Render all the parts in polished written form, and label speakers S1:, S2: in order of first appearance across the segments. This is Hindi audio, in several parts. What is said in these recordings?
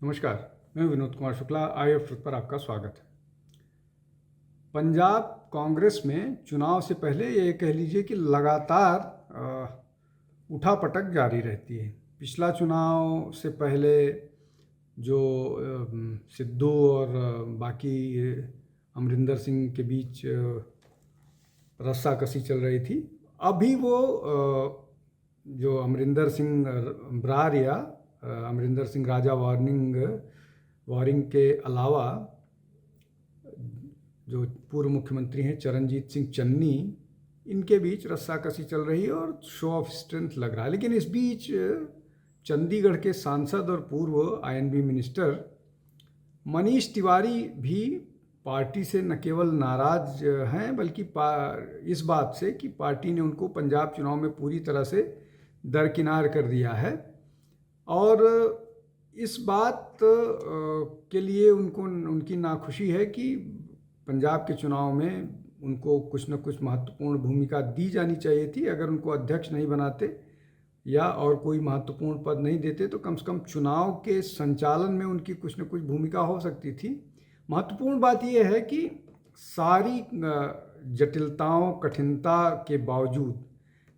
S1: नमस्कार, मैं विनोद कुमार शुक्ला। IF पर आपका स्वागत है। पंजाब कांग्रेस में चुनाव से पहले ये कह लीजिए कि लगातार उठापटक जारी रहती है। पिछला चुनाव से पहले जो सिद्धू और बाकी अमरिंदर सिंह के बीच रस्साकसी चल रही थी, अभी वो जो अमरिंदर सिंह ब्रार या अमरिंदर सिंह राजा वारिंग के अलावा जो पूर्व मुख्यमंत्री हैं चरणजीत सिंह चन्नी, इनके बीच रस्साकसी चल रही है और शो ऑफ स्ट्रेंथ लग रहा है। लेकिन इस बीच चंडीगढ़ के सांसद और पूर्व INB मिनिस्टर मनीष तिवारी भी पार्टी से न केवल नाराज हैं बल्कि इस बात से कि पार्टी ने उनको पंजाब चुनाव में पूरी तरह से दरकिनार कर दिया है और इस बात के लिए उनकी नाखुशी है कि पंजाब के चुनाव में उनको कुछ न कुछ महत्वपूर्ण भूमिका दी जानी चाहिए थी। अगर उनको अध्यक्ष नहीं बनाते या और कोई महत्वपूर्ण पद नहीं देते तो कम से कम चुनाव के संचालन में उनकी कुछ न कुछ भूमिका हो सकती थी। महत्वपूर्ण बात यह है कि सारी जटिलताओं कठिनता के बावजूद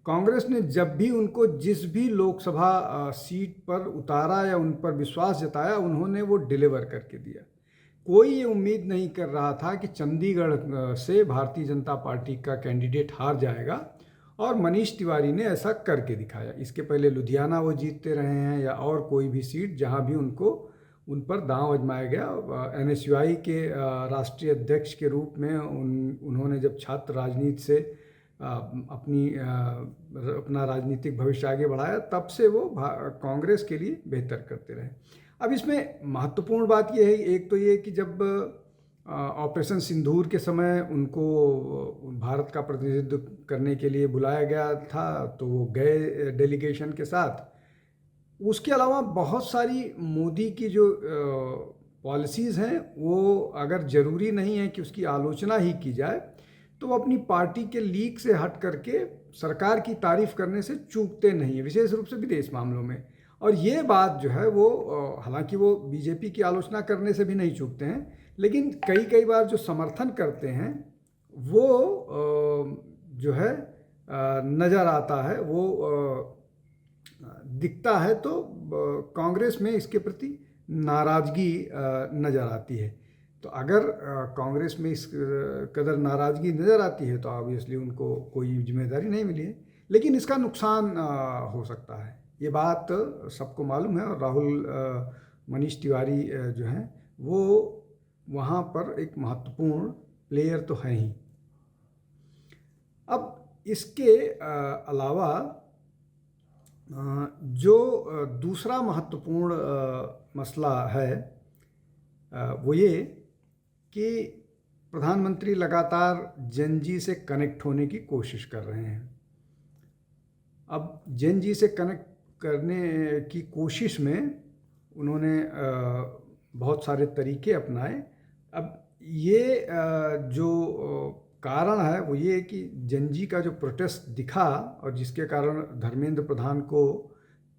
S1: कांग्रेस ने जब भी उनको जिस भी लोकसभा सीट पर उतारा या उन पर विश्वास जताया, उन्होंने वो डिलीवर करके दिया। कोई ये उम्मीद नहीं कर रहा था कि चंडीगढ़ से भारतीय जनता पार्टी का कैंडिडेट हार जाएगा और मनीष तिवारी ने ऐसा करके दिखाया। इसके पहले लुधियाना वो जीतते रहे हैं या और कोई भी सीट जहां भी उन पर दांव आजमाया गया। NSUI के राष्ट्रीय अध्यक्ष के रूप में उन्होंने जब छात्र राजनीति से अपना राजनीतिक भविष्य आगे बढ़ाया, तब से वो कांग्रेस के लिए बेहतर करते रहे। अब इसमें महत्वपूर्ण बात यह है, एक तो ये कि जब ऑपरेशन सिंदूर के समय उनको भारत का प्रतिनिधित्व करने के लिए बुलाया गया था तो वो गए डेलीगेशन के साथ। उसके अलावा बहुत सारी मोदी की जो पॉलिसीज़ हैं वो अगर ज़रूरी नहीं है कि उसकी आलोचना ही की जाए तो वो अपनी पार्टी के लीक से हट करके सरकार की तारीफ करने से चूकते नहीं है, विशेष रूप से विदेश मामलों में। और ये बात जो है वो हालांकि वो बीजेपी की आलोचना करने से भी नहीं चूकते हैं, लेकिन कई बार जो समर्थन करते हैं वो जो है नज़र आता है, वो दिखता है। तो कांग्रेस में इसके प्रति नाराज़गी नज़र आती है। तो अगर कांग्रेस में इस कदर नाराज़गी नज़र आती है तो ऑब्वियसली उनको कोई जिम्मेदारी नहीं मिली है, लेकिन इसका नुकसान हो सकता है, ये बात सबको मालूम है। और राहुल मनीष तिवारी जो हैं वो वहाँ पर एक महत्वपूर्ण प्लेयर तो हैं ही। अब इसके अलावा जो दूसरा महत्वपूर्ण मसला है वो ये कि प्रधानमंत्री लगातार जेन जी से कनेक्ट होने की कोशिश कर रहे हैं। अब जेन जी से कनेक्ट करने की कोशिश में उन्होंने बहुत सारे तरीके अपनाए। अब ये जो कारण है वो ये कि जेन जी का जो प्रोटेस्ट दिखा और जिसके कारण धर्मेंद्र प्रधान को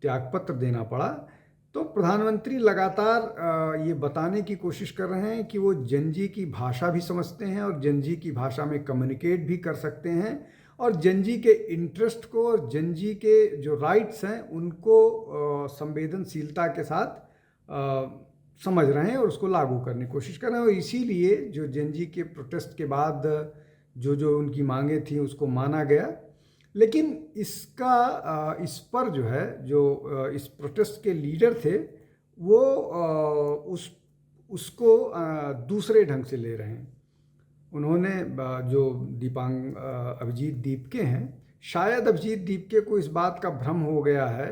S1: त्यागपत्र देना पड़ा, तो प्रधानमंत्री लगातार ये बताने की कोशिश कर रहे हैं कि वो जेन जी की भाषा भी समझते हैं और जेन जी की भाषा में कम्युनिकेट भी कर सकते हैं और जेन जी के इंटरेस्ट को और जेन जी के जो राइट्स हैं उनको संवेदनशीलता के साथ समझ रहे हैं और उसको लागू करने की कोशिश कर रहे हैं। और इसीलिए जो जेन जी के प्रोटेस्ट के बाद जो उनकी मांगें थी उसको माना गया। लेकिन इस पर जो है जो इस प्रोटेस्ट के लीडर थे वो उसको दूसरे ढंग से ले रहे हैं। उन्होंने जो अभिजीत दीपके हैं, शायद अभिजीत दीपके को इस बात का भ्रम हो गया है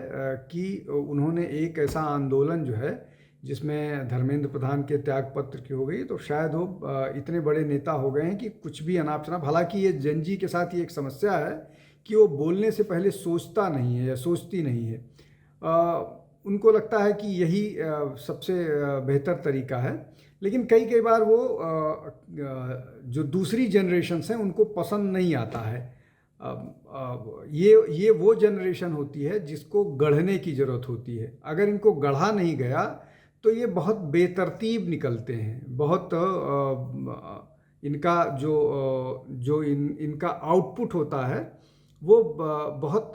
S1: कि उन्होंने एक ऐसा आंदोलन जो है जिसमें धर्मेंद्र प्रधान के त्यागपत्र की हो गई, तो शायद वो इतने बड़े नेता हो गए हैं कि कुछ भी अनाप शनाप। हालांकि ये जेन जी के साथ ये एक समस्या है कि वो बोलने से पहले सोचता नहीं है या सोचती नहीं है। उनको लगता है कि यही सबसे बेहतर तरीका है, लेकिन कई बार वो जो दूसरी जनरेशन्स हैं उनको पसंद नहीं आता है। ये वो जनरेशन होती है जिसको गढ़ने की ज़रूरत होती है। अगर इनको गढ़ा नहीं गया तो ये बहुत बेतरतीब निकलते हैं, बहुत इनका जो इनका आउटपुट होता है वो बहुत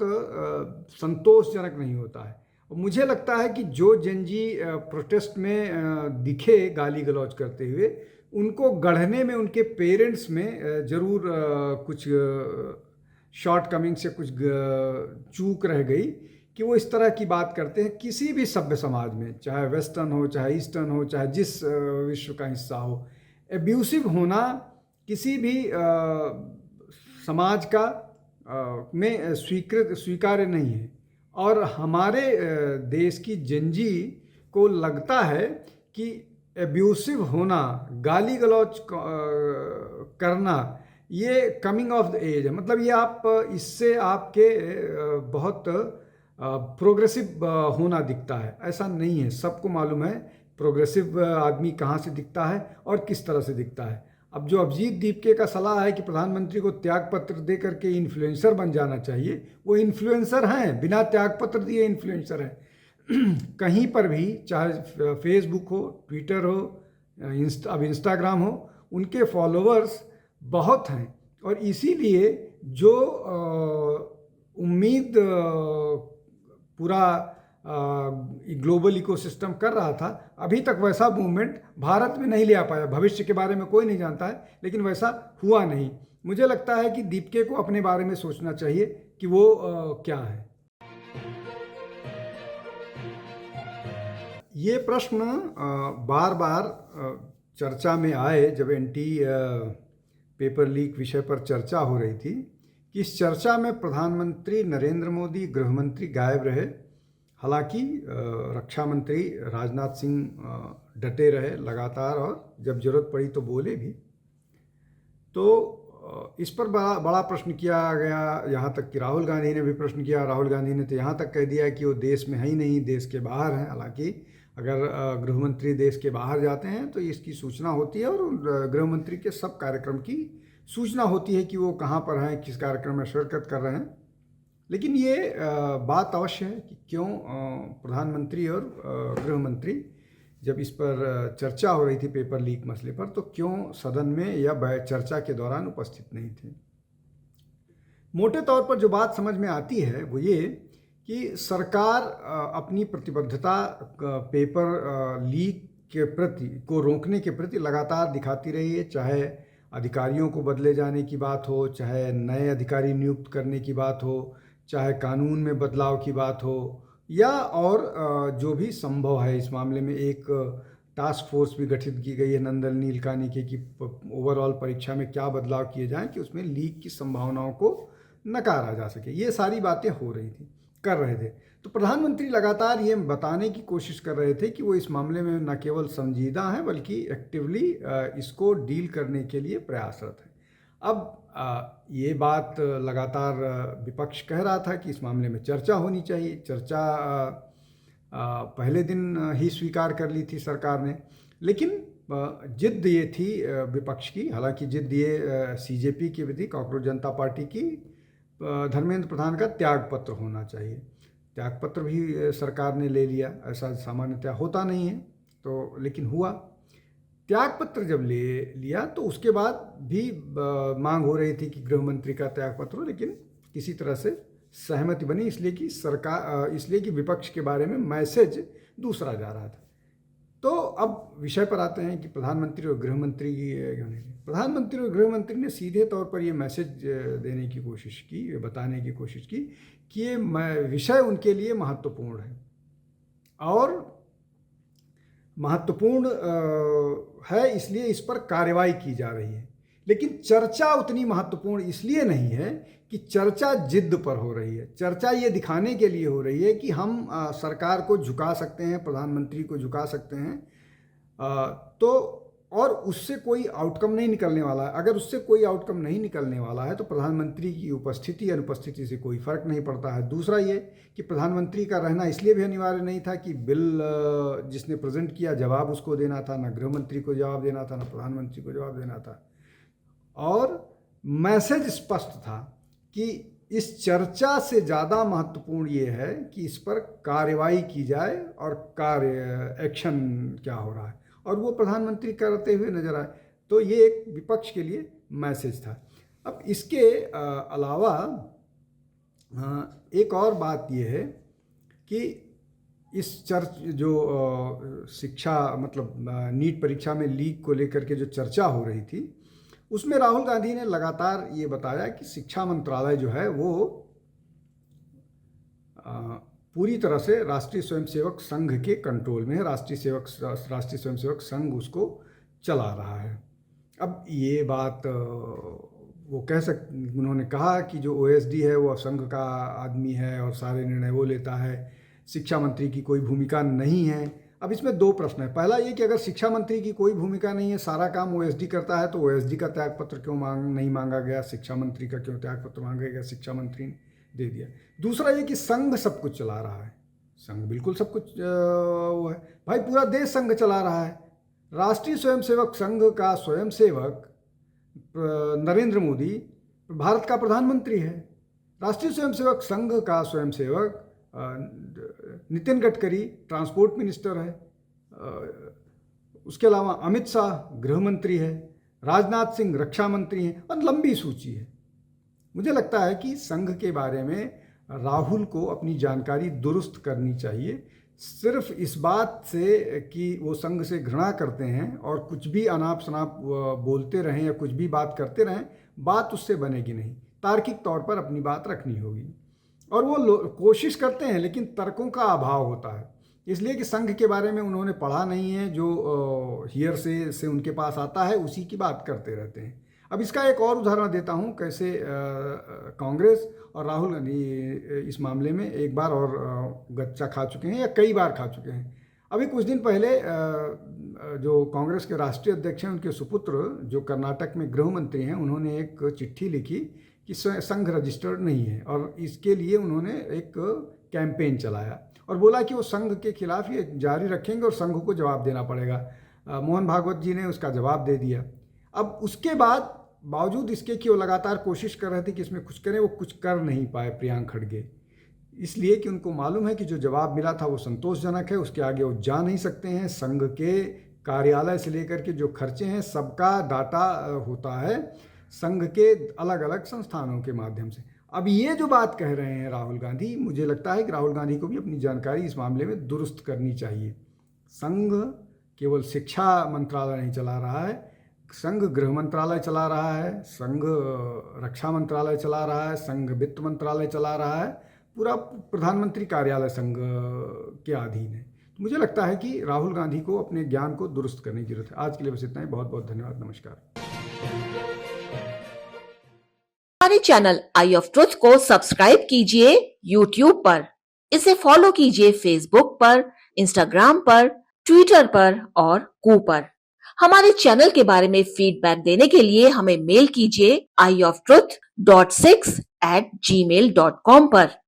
S1: संतोषजनक नहीं होता है। और मुझे लगता है कि जो जेनजी प्रोटेस्ट में दिखे गाली गलौज करते हुए, उनको गढ़ने में उनके पेरेंट्स में ज़रूर कुछ शॉर्ट कमिंग से कुछ चूक रह गई कि वो इस तरह की बात करते हैं किसी भी सभ्य समाज में, चाहे वेस्टर्न हो, चाहे ईस्टर्न हो, चाहे जिस विश्व का हिस्सा हो। एब्यूसिव होना किसी भी समाज का में स्वीकार्य नहीं है। और हमारे देश की जेनजी को लगता है कि एब्यूसिव होना, गाली गलौज करना, ये कमिंग ऑफ द एज है। मतलब ये आप इससे आपके बहुत प्रोग्रेसिव होना दिखता है। ऐसा नहीं है, सबको मालूम है प्रोग्रेसिव आदमी कहाँ से दिखता है और किस तरह से दिखता है। अब जो अभिजीत दीपके का सलाह है कि प्रधानमंत्री को त्यागपत्र दे करके इन्फ्लुएंसर बन जाना चाहिए, वो इन्फ्लुएंसर हैं, बिना त्यागपत्र दिए इन्फ्लुएंसर हैं। कहीं पर भी, चाहे फेसबुक हो, ट्विटर हो, अब इंस्टाग्राम हो, उनके फॉलोअर्स बहुत हैं। और इसीलिए जो उम्मीद पूरा ग्लोबल इकोसिस्टम कर रहा था, अभी तक वैसा मूवमेंट भारत में नहीं ले आ पाया। भविष्य के बारे में कोई नहीं जानता है, लेकिन वैसा हुआ नहीं। मुझे लगता है कि दीपके को अपने बारे में सोचना चाहिए कि वो क्या है। ये प्रश्न बार बार चर्चा में आए जब एंटी पेपर लीक विषय पर चर्चा हो रही थी कि इस चर्चा में प्रधानमंत्री नरेंद्र मोदी, गृहमंत्री गायब रहे। हालांकि रक्षा मंत्री राजनाथ सिंह डटे रहे लगातार, और जब जरूरत पड़ी तो बोले भी। तो इस पर बड़ा प्रश्न किया गया, यहाँ तक कि राहुल गांधी ने भी प्रश्न किया। राहुल गांधी ने तो यहाँ तक कह दिया कि वो देश में है ही नहीं, देश के बाहर हैं। हालांकि अगर गृहमंत्री देश के बाहर जाते हैं तो इसकी सूचना होती है, और गृहमंत्री के सब कार्यक्रम की सूचना होती है कि वो कहाँ पर हैं, किस कार्यक्रम में शिरकत कर रहे हैं। लेकिन ये बात अवश्य है कि क्यों प्रधानमंत्री और गृहमंत्री, जब इस पर चर्चा हो रही थी पेपर लीक मसले पर, तो क्यों सदन में या चर्चा के दौरान उपस्थित नहीं थे। मोटे तौर पर जो बात समझ में आती है वो ये कि सरकार अपनी प्रतिबद्धता पेपर लीक के प्रति को रोकने के प्रति लगातार दिखाती रही है। चाहे अधिकारियों को बदले जाने की बात हो, चाहे नए अधिकारी नियुक्त करने की बात हो, चाहे कानून में बदलाव की बात हो, या और जो भी संभव है इस मामले में। एक टास्क फोर्स भी गठित की गई है नंदन नीलकानी के कि ओवरऑल परीक्षा में क्या बदलाव किए जाएं कि उसमें लीक की संभावनाओं को नकारा जा सके। ये सारी बातें हो रही थी, कर रहे थे। तो प्रधानमंत्री लगातार ये बताने की कोशिश कर रहे थे कि वो इस मामले में न केवल संजीदा हैं बल्कि एक्टिवली इसको डील करने के लिए प्रयासरत हैं। अब ये बात लगातार विपक्ष कह रहा था कि इस मामले में चर्चा होनी चाहिए। चर्चा पहले दिन ही स्वीकार कर ली थी सरकार ने, लेकिन जिद ये थी विपक्ष की। हालांकि जिद ये सीजेपी की भी थी, कॉकरोच जनता पार्टी की, धर्मेंद्र प्रधान का त्यागपत्र होना चाहिए। त्यागपत्र भी सरकार ने ले लिया, ऐसा सामान्यतः होता नहीं है, तो लेकिन हुआ। त्यागपत्र जब ले लिया तो उसके बाद भी मांग हो रही थी कि गृहमंत्री का त्यागपत्र हो, लेकिन किसी तरह से सहमति बनी, इसलिए कि विपक्ष के बारे में मैसेज दूसरा जा रहा था। तो अब विषय पर आते हैं कि प्रधानमंत्री और गृहमंत्री की प्रधानमंत्री और गृहमंत्री ने सीधे तौर पर ये मैसेज देने की कोशिश की, बताने की कोशिश की कि ये विषय उनके लिए महत्वपूर्ण है, और महत्वपूर्ण है इसलिए इस पर कार्रवाई की जा रही है। लेकिन चर्चा उतनी महत्वपूर्ण इसलिए नहीं है कि चर्चा जिद पर हो रही है। चर्चा ये दिखाने के लिए हो रही है कि हम सरकार को झुका सकते हैं, प्रधानमंत्री को झुका सकते हैं, तो और उससे कोई आउटकम नहीं निकलने वाला है। अगर उससे कोई आउटकम नहीं निकलने वाला है तो प्रधानमंत्री की उपस्थिति अनुपस्थिति से कोई फर्क नहीं पड़ता है। दूसरा ये कि प्रधानमंत्री का रहना इसलिए भी अनिवार्य नहीं था कि बिल जिसने प्रेजेंट किया जवाब उसको देना था, ना गृहमंत्री को जवाब देना था, ना प्रधानमंत्री को जवाब देना था। और मैसेज स्पष्ट था कि इस चर्चा से ज़्यादा महत्वपूर्ण ये है कि इस पर कार्रवाई की जाए और एक्शन क्या हो रहा है, और वो प्रधानमंत्री करते हुए नजर आए। तो ये एक विपक्ष के लिए मैसेज था। अब इसके अलावा एक और बात ये है कि इस शिक्षा मतलब नीट परीक्षा में लीक को लेकर के जो चर्चा हो रही थी, उसमें राहुल गांधी ने लगातार ये बताया कि शिक्षा मंत्रालय जो है वो पूरी तरह से राष्ट्रीय स्वयंसेवक संघ के कंट्रोल में है। राष्ट्रीय स्वयंसेवक संघ उसको चला रहा है। अब ये बात वो उन्होंने कहा कि जो ओएसडी है वो संघ का आदमी है और सारे निर्णय वो लेता है, शिक्षा मंत्री की कोई भूमिका नहीं है। अब इसमें दो प्रश्न है। पहला ये कि अगर शिक्षा मंत्री की कोई भूमिका नहीं है, सारा काम ओएसडी करता है, तो ओएसडी का त्यागपत्र क्यों नहीं मांगा गया, शिक्षा मंत्री का क्यों त्यागपत्र मांगा गया, शिक्षा मंत्री ने दे दिया। दूसरा ये कि संघ सब कुछ चला रहा है, संघ बिल्कुल सब कुछ वो है भाई, पूरा देश संघ चला रहा है। राष्ट्रीय स्वयंसेवक संघ का स्वयंसेवक नरेंद्र मोदी भारत का प्रधानमंत्री है। राष्ट्रीय स्वयंसेवक संघ का स्वयंसेवक नितिन गडकरी ट्रांसपोर्ट मिनिस्टर है। उसके अलावा अमित शाह गृह मंत्री है, राजनाथ सिंह रक्षा मंत्री हैं, और लंबी सूची है। मुझे लगता है कि संघ के बारे में राहुल को अपनी जानकारी दुरुस्त करनी चाहिए। सिर्फ इस बात से कि वो संघ से घृणा करते हैं और कुछ भी अनाप शनाप बोलते रहें या कुछ भी बात करते रहें, बात उससे बनेगी नहीं। तार्किक तौर पर अपनी बात रखनी होगी, और वो कोशिश करते हैं लेकिन तर्कों का अभाव होता है, इसलिए कि संघ के बारे में उन्होंने पढ़ा नहीं है। जो हियर से उनके पास आता है उसी की बात करते रहते हैं। अब इसका एक और उदाहरण देता हूँ, कैसे कांग्रेस और राहुल गांधी इस मामले में एक बार और गच्चा खा चुके हैं या कई बार खा चुके हैं। अभी कुछ दिन पहले जो कांग्रेस के राष्ट्रीय अध्यक्ष हैं, उनके सुपुत्र जो कर्नाटक में गृह मंत्री हैं, उन्होंने एक चिट्ठी लिखी कि संघ रजिस्टर्ड नहीं है, और इसके लिए उन्होंने एक कैंपेन चलाया और बोला कि वो संघ के खिलाफ ये जारी रखेंगे और संघ को जवाब देना पड़ेगा। मोहन भागवत जी ने उसका जवाब दे दिया। अब उसके बाद बावजूद इसके कि वो लगातार कोशिश कर रहे थे कि इसमें कुछ करें, वो कुछ कर नहीं पाए प्रियांक खड़गे, इसलिए कि उनको मालूम है कि जो जवाब मिला था वो संतोषजनक है, उसके आगे वो जा नहीं सकते हैं। संघ के कार्यालय से लेकर के जो खर्चे हैं सबका डाटा होता है संघ के अलग अलग संस्थानों के माध्यम से। अब ये जो बात कह रहे हैं राहुल गांधी, मुझे लगता है कि राहुल गांधी को भी अपनी जानकारी इस मामले में दुरुस्त करनी चाहिए। संघ केवल शिक्षा मंत्रालय नहीं चला रहा है, संघ गृह मंत्रालय चला रहा है, संघ रक्षा मंत्रालय चला रहा है, संघ वित्त मंत्रालय चला रहा है, पूरा प्रधानमंत्री कार्यालय संघ के अधीन है। तो मुझे लगता है कि राहुल गांधी को अपने ज्ञान को दुरुस्त करने की जरूरत है। आज के लिए बस इतना ही। बहुत बहुत धन्यवाद। नमस्कार।
S2: हमारे चैनल आई ऑफ ट्रुथ को सब्सक्राइब कीजिए YouTube पर, इसे फॉलो कीजिए Facebook पर, Instagram पर, Twitter पर और कू पर। हमारे चैनल के बारे में फीडबैक देने के लिए हमें मेल कीजिए ioftruth.6@gmail.com पर।